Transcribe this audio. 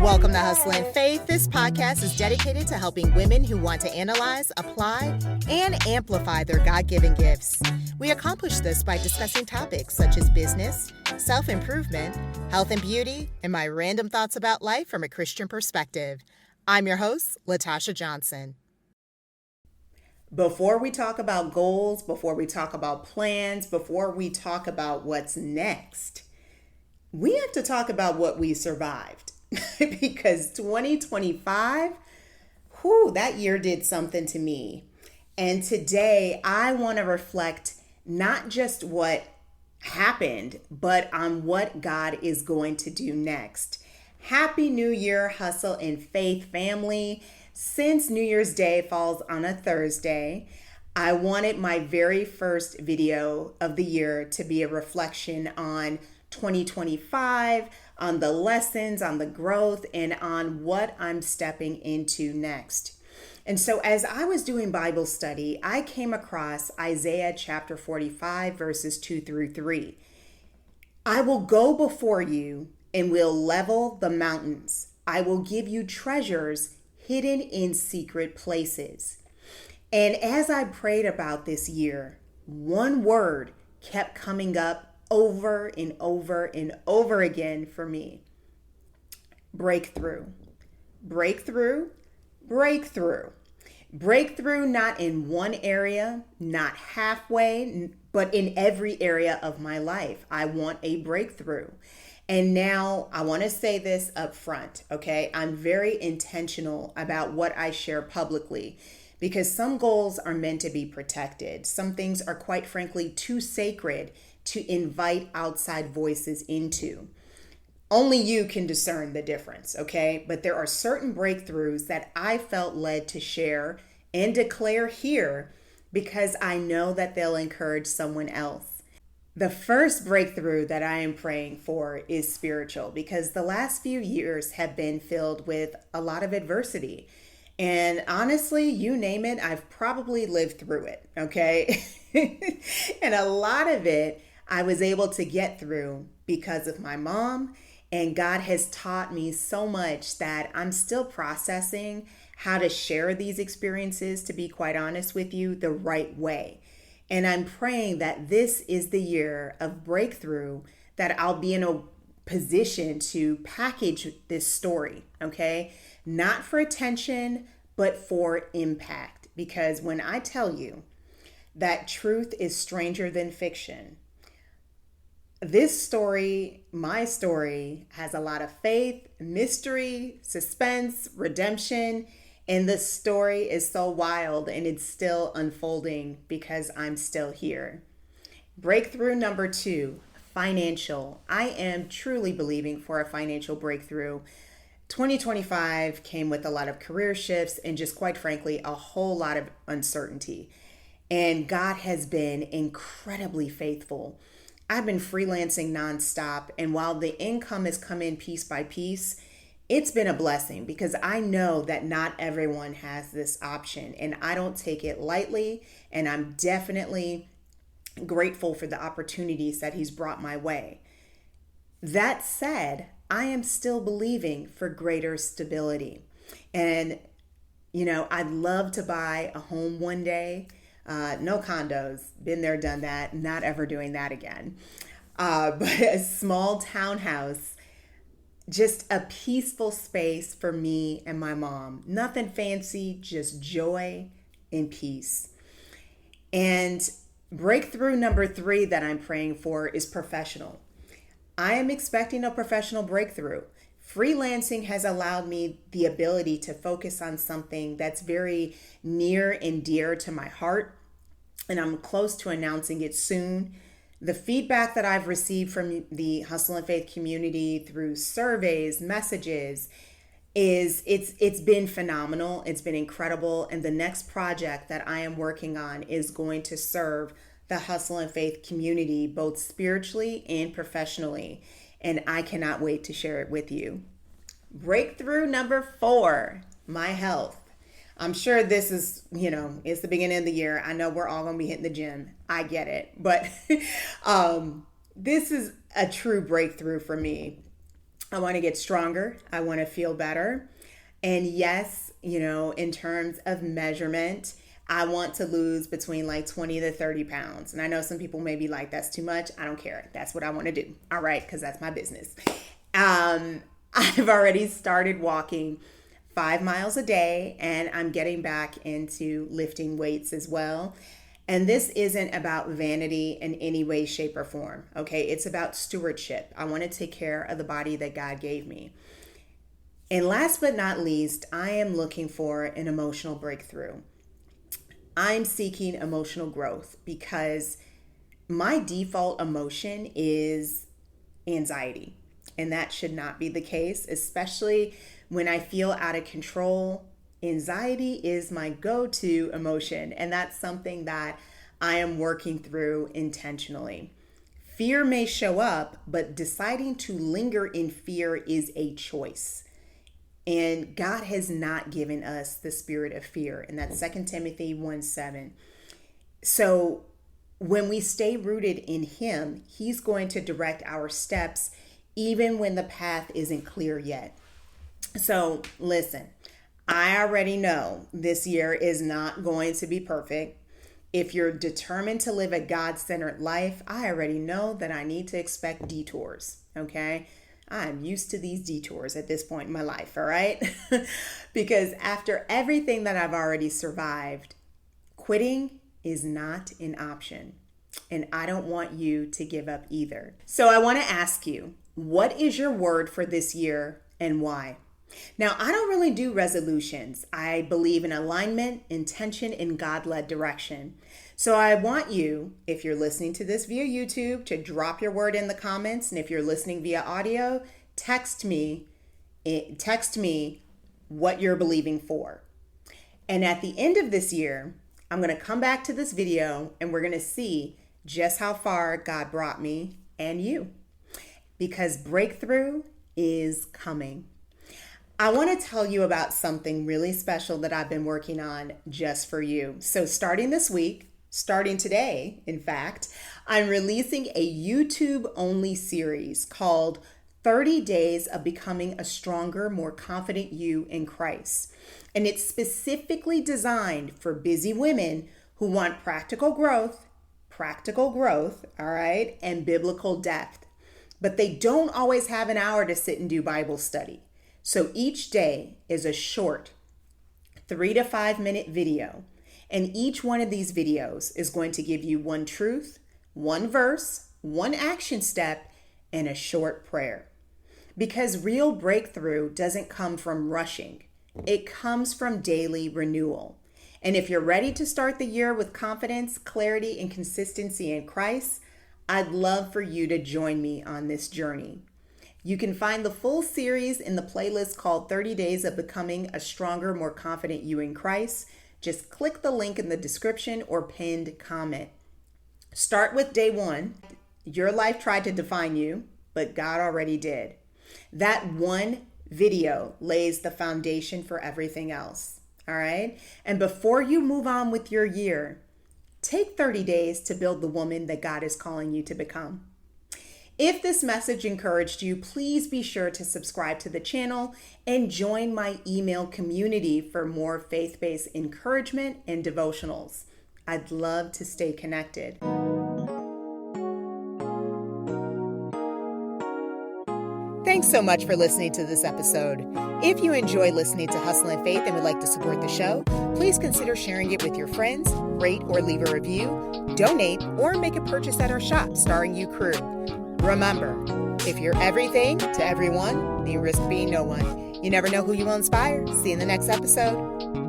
Welcome to Hustle and Faith. This podcast is dedicated to helping women who want to analyze, apply, and amplify their God-given gifts. We accomplish this by discussing topics such as business, self-improvement, health and beauty, and my random thoughts about life from a Christian perspective. I'm your host, Latasha Johnson. Before we talk about goals, before we talk about plans, before we talk about what's next, we have to talk about what we survived. Because 2025, that year did something to me. And today I want to reflect not just what happened, but on what God is going to do next. Happy New Year, Hustle and Faith family. Since New Year's Day falls on a Thursday, I wanted my very first video of the year to be a reflection on 2025, on the lessons, on the growth, and on what I'm stepping into next. And so as I was doing Bible study, I came across Isaiah chapter 45, verses 2 through 3. I will go before you and will level the mountains. I will give you treasures hidden in secret places. And as I prayed about this year, one word kept coming up over and over and over again for me. Breakthrough. Breakthrough. Breakthrough. Breakthrough not in one area, not halfway, but in every area of my life. I want a breakthrough. And now I want to say this up front, okay? I'm very intentional about what I share publicly because some goals are meant to be protected. Some things are quite frankly too sacred to invite outside voices into. Only you can discern the difference, okay? But there are certain breakthroughs that I felt led to share and declare here because I know that they'll encourage someone else. The first breakthrough that I am praying for is spiritual because the last few years have been filled with a lot of adversity. And honestly, you name it, I've probably lived through it, okay? And a lot of it I was able to get through because of my mom, and God has taught me so much that I'm still processing how to share these experiences, to be quite honest with you, the right way. And I'm praying that this is the year of breakthrough, that I'll be in a position to package this story, okay? Not for attention, but for impact. Because when I tell you that truth is stranger than fiction, this story, my story, has a lot of faith, mystery, suspense, redemption, and the story is so wild and it's still unfolding because I'm still here. Breakthrough number 2, financial. I am truly believing for a financial breakthrough. 2025 came with a lot of career shifts and just quite frankly, a whole lot of uncertainty. And God has been incredibly faithful. I've been freelancing nonstop, and while the income has come in piece by piece, it's been a blessing because I know that not everyone has this option, and I don't take it lightly, and I'm definitely grateful for the opportunities that He's brought my way. That said, I am still believing for greater stability. And, I'd love to buy a home one day. No condos, been there, done that, not ever doing that again. But a small townhouse, just a peaceful space for me and my mom. Nothing fancy, just joy and peace. And breakthrough number 3 that I'm praying for is professional. I am expecting a professional breakthrough. Freelancing has allowed me the ability to focus on something that's very near and dear to my heart, and I'm close to announcing it soon. The feedback that I've received from the Hustle and Faith community through surveys, messages, it's been phenomenal. It's been incredible, and the next project that I am working on is going to serve the Hustle and Faith community both spiritually and professionally. And I cannot wait to share it with you. Breakthrough number 4, my health. I'm sure this is, it's the beginning of the year. I know we're all going to be hitting the gym. I get it. But this is a true breakthrough for me. I want to get stronger. I want to feel better. And yes, in terms of measurement, I want to lose between like 20 to 30 pounds. And I know some people may be like, that's too much. I don't care. That's what I want to do. All right, because that's my business. I've already started walking 5 miles a day, and I'm getting back into lifting weights as well. And this isn't about vanity in any way, shape, or form. Okay, it's about stewardship. I want to take care of the body that God gave me. And last but not least, I am looking for an emotional breakthrough. I'm seeking emotional growth because my default emotion is anxiety. And that should not be the case, especially when I feel out of control. Anxiety is my go-to emotion, and that's something that I am working through intentionally. Fear may show up, but deciding to linger in fear is a choice. And God has not given us the spirit of fear, and that's 2 Timothy 1:7. So when we stay rooted in Him, He's going to direct our steps even when the path isn't clear yet. So listen, I already know this year is not going to be perfect. If you're determined to live a God-centered life, I already know that I need to expect detours, okay? I'm used to these detours at this point in my life, all right? Because after everything that I've already survived, quitting is not an option. And I don't want you to give up either. So I want to ask you, what is your word for this year and why? Now, I don't really do resolutions. I believe in alignment, intention, and God-led direction. So I want you, if you're listening to this via YouTube, to drop your word in the comments. And if you're listening via audio, text me what you're believing for. And at the end of this year, I'm going to come back to this video and we're going to see just how far God brought me and you. Because breakthrough is coming. I want to tell you about something really special that I've been working on just for you. So starting this week, starting today, in fact, I'm releasing a YouTube-only series called 30 Days of Becoming a Stronger, More Confident You in Christ. And it's specifically designed for busy women who want practical growth, all right, and biblical depth. But they don't always have an hour to sit and do Bible study. So each day is a short 3 to 5 minute video. And each one of these videos is going to give you one truth, one verse, one action step, and a short prayer. Because real breakthrough doesn't come from rushing. It comes from daily renewal. And if you're ready to start the year with confidence, clarity, and consistency in Christ, I'd love for you to join me on this journey. You can find the full series in the playlist called 30 Days of Becoming a Stronger, More Confident You in Christ. Just click the link in the description or pinned comment. Start with day 1. Your life tried to define you, but God already did. That one video lays the foundation for everything else. All right? And before you move on with your year, take 30 days to build the woman that God is calling you to become. If this message encouraged you, please be sure to subscribe to the channel and join my email community for more faith-based encouragement and devotionals. I'd love to stay connected. Thanks so much for listening to this episode. If you enjoy listening to Hustle and Faith and would like to support the show, please consider sharing it with your friends, rate or leave a review, donate, or make a purchase at our shop, STARENGUCREW. Remember, if you're everything to everyone, you risk being no one. You never know who you will inspire. See you in the next episode.